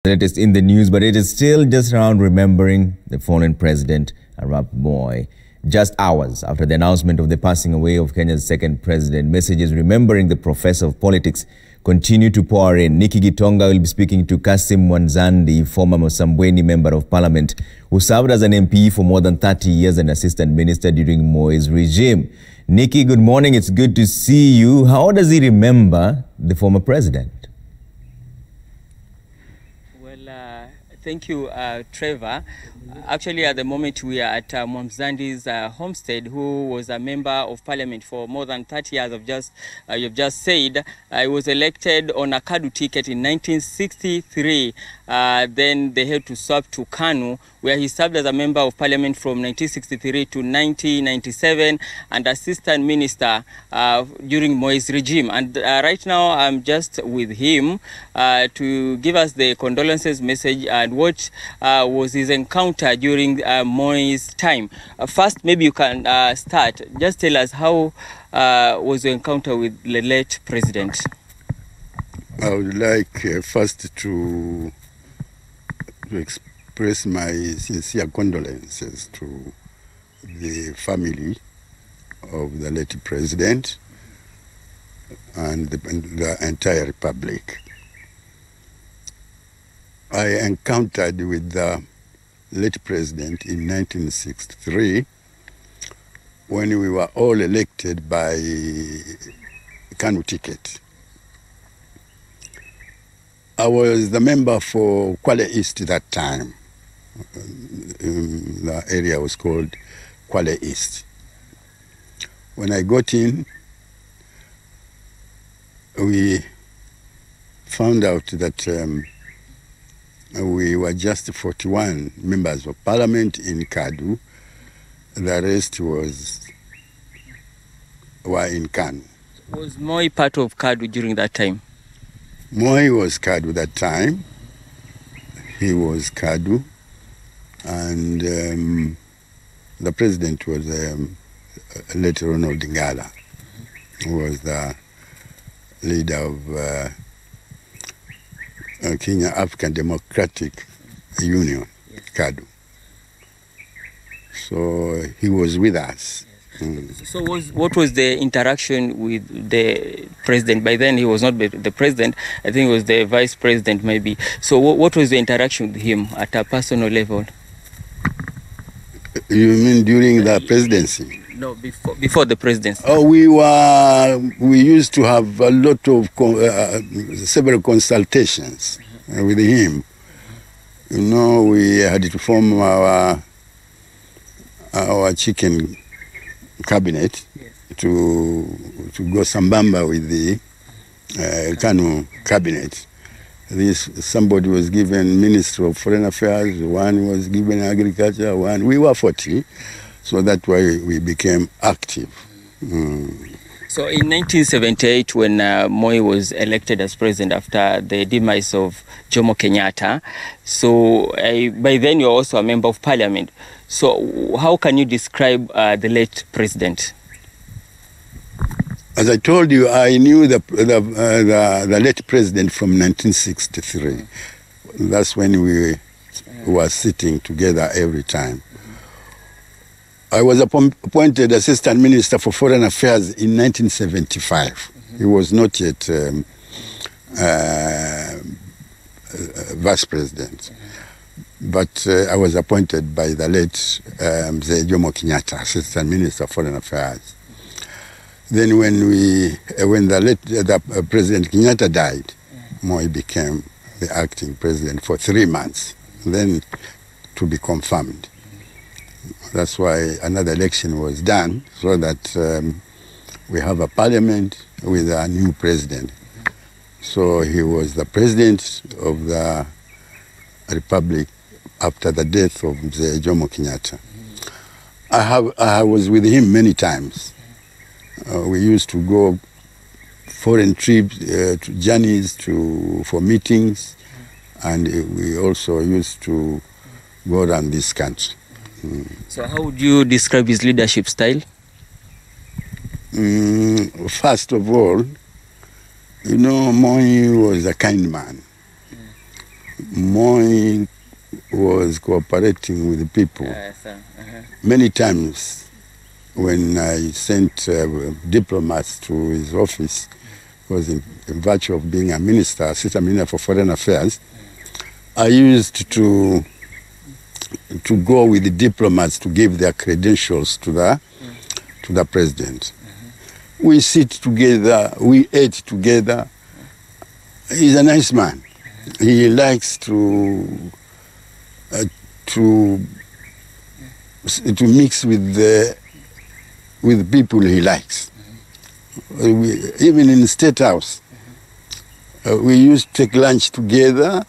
latest in the news, but it is still just around remembering the fallen president, Arap Moi. Just hours after the announcement of the passing away of Kenya's second president, messages remembering the professor of politics continue to pour in. Nikki Gitonga will be speaking to Kassim Mwazandi, former Msambweni member of parliament, who served as an MP for more than 30 years and assistant minister during Moi's regime. Nikki, good morning. It's good to see you. How does he remember the former president? Well, thank you, Trevor. Actually, at the moment, we are at Mwazandi's homestead, who was a member of parliament for more than 30 years. You've just said he was elected on a KADU ticket in 1963. Then they had to swap to KANU, where he served as a member of parliament from 1963 to 1997 and assistant minister during Moi's regime. And right now, I'm just with him to give us the condolences message and what was his encounter during Moi's time. First, maybe you can start. Just tell us how was your encounter with the late president? I would like first to express my sincere condolences to the family of the late president and the entire republic. I encountered with the late president in 1963 when we were all elected by KANU ticket. I was the member for Kwale East that time. The area was called Kwale East. When I got in, we found out that we were just 41 members of parliament in KADU. The rest were in KANU. Was Moi part of KADU during that time? Moi was KADU that time. He was KADU. And the president was late Ronald Ngala, who was the leader of Kenya African Democratic Union, yes. KADU. So he was with us. So what was the interaction with the president? By then he was not the president, I think it was the vice president maybe. So what was the interaction with him at a personal level? You mean during the presidency? No, before the presidency. Oh, we used to have a lot of several consultations with him. You know, we had to form our chicken cabinet, yes, to go sambamba with the KANU cabinet. Somebody was given Minister of Foreign Affairs, one was given Agriculture, one. We were 40, so that's why we became active. So in 1978, when Moi was elected as president after the demise of Jomo Kenyatta, so by then you're also a member of parliament. So how can you describe the late president? As I told you, I knew the late president from 1963. That's when we were sitting together every time. I was appointed Assistant Minister for Foreign Affairs in 1975. He was not yet Vice President. But I was appointed by the late Jomo Kenyatta, Assistant Minister of Foreign Affairs. Then when the President Kenyatta died, Moi became the acting president for 3 months, then to be confirmed. That's why another election was done, so that we have a parliament with a new president. So he was the president of the republic after the death of Jomo Kenyatta. I was with him many times. We used to go foreign trips, journeys for meetings, and we also used to go around this country. So how would you describe his leadership style? First of all, you know, Moi was a kind man. Moi was cooperating with the people. Many times when I sent diplomats to his office, because in virtue of being a minister, assistant minister for foreign affairs, I used to go with the diplomats to give their credentials to the president. We sit together, we ate together. He's a nice man. He likes to mix with people he likes. Even in State House, we used to take lunch together.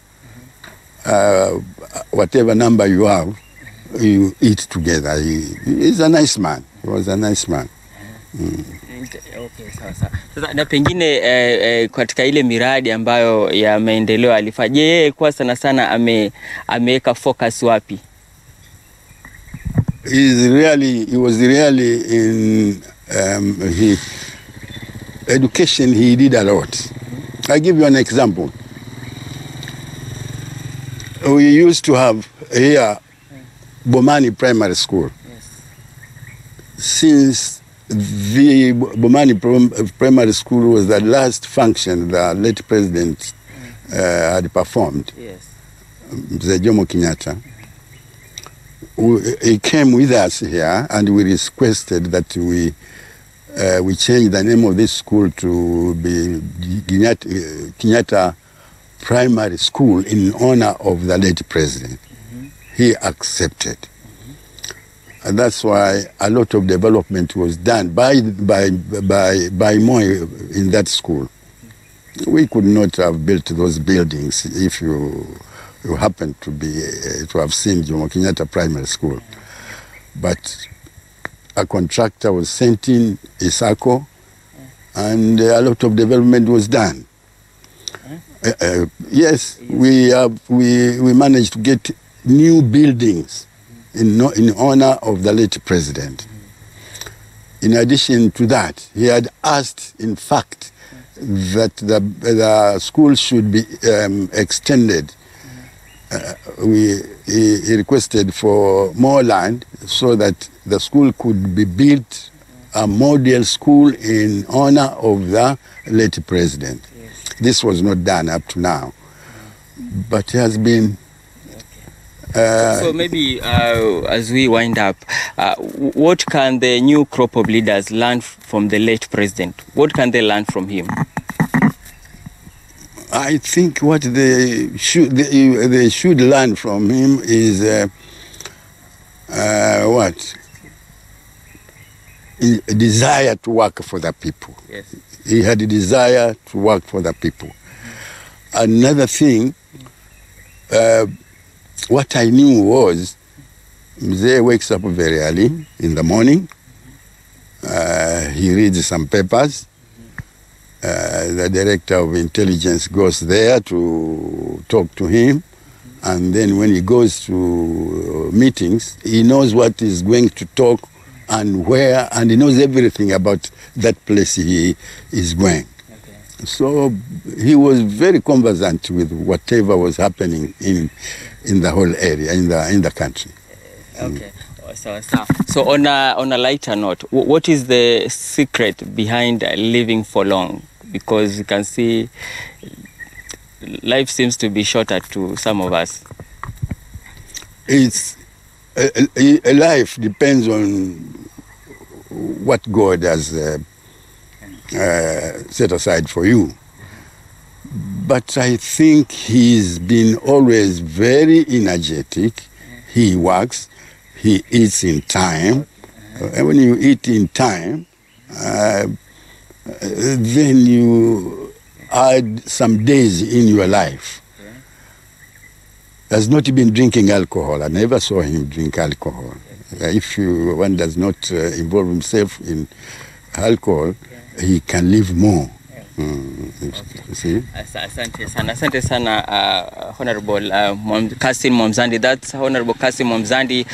Whatever number you have, you eat together. He's a nice man. He was a nice man. Okay, sawa. Sasa na pengine katika ile miradi ambayo ya maendeleo alifanya, yeye kwa sana ameweka focus wapi? He was really in education. He did a lot. I give you an example. We used to have here Bomani Primary School. Yes. Since the Bomani Primary School was the last function the late president had performed, Yes. Mzee Jomo Kenyatta, he came with us here and we requested that we change the name of this school to be Kenyatta Primary School in honor of the late president. He accepted. And that's why a lot of development was done by Moi in that school. We could not have built those buildings if you happened to have seen Jomo Kenyatta Primary School. But a contractor was sent in, Isako, and a lot of development was done. Yes, we managed to get new buildings in honor of the late president. In addition to that, he had asked, in fact, that the school should be extended. He requested for more land so that the school could be built, a model school in honor of the late president. Yes. This was not done up to now, but it has been. So maybe as we wind up, what can the new crop of leaders learn from the late president? What can they learn from him? I think what they should learn from him is a desire to work for the people. Yes. He had a desire to work for the people. Another thing, what I knew was Mzee wakes up very early in the morning. He reads some papers. The director of intelligence goes there to talk to him. And then when he goes to meetings, he knows what he's going to talk and where, and he knows everything about that place he is going. Okay. So he was very conversant with whatever was happening in the whole area, in the country. Okay. So on a lighter note, what is the secret behind living for long? Because you can see life seems to be shorter to some of us. It's a life depends on what God has set aside for you. But I think he's been always very energetic. He works, he eats in time. And when you eat in time, then you add some days in your life. Has not been drinking alcohol. I never saw him drink alcohol. If one does not involve himself in alcohol, he can live more. See? Asante sana, Honorable Kassim Mwazandi. That's Honorable Kassim Mwazandi.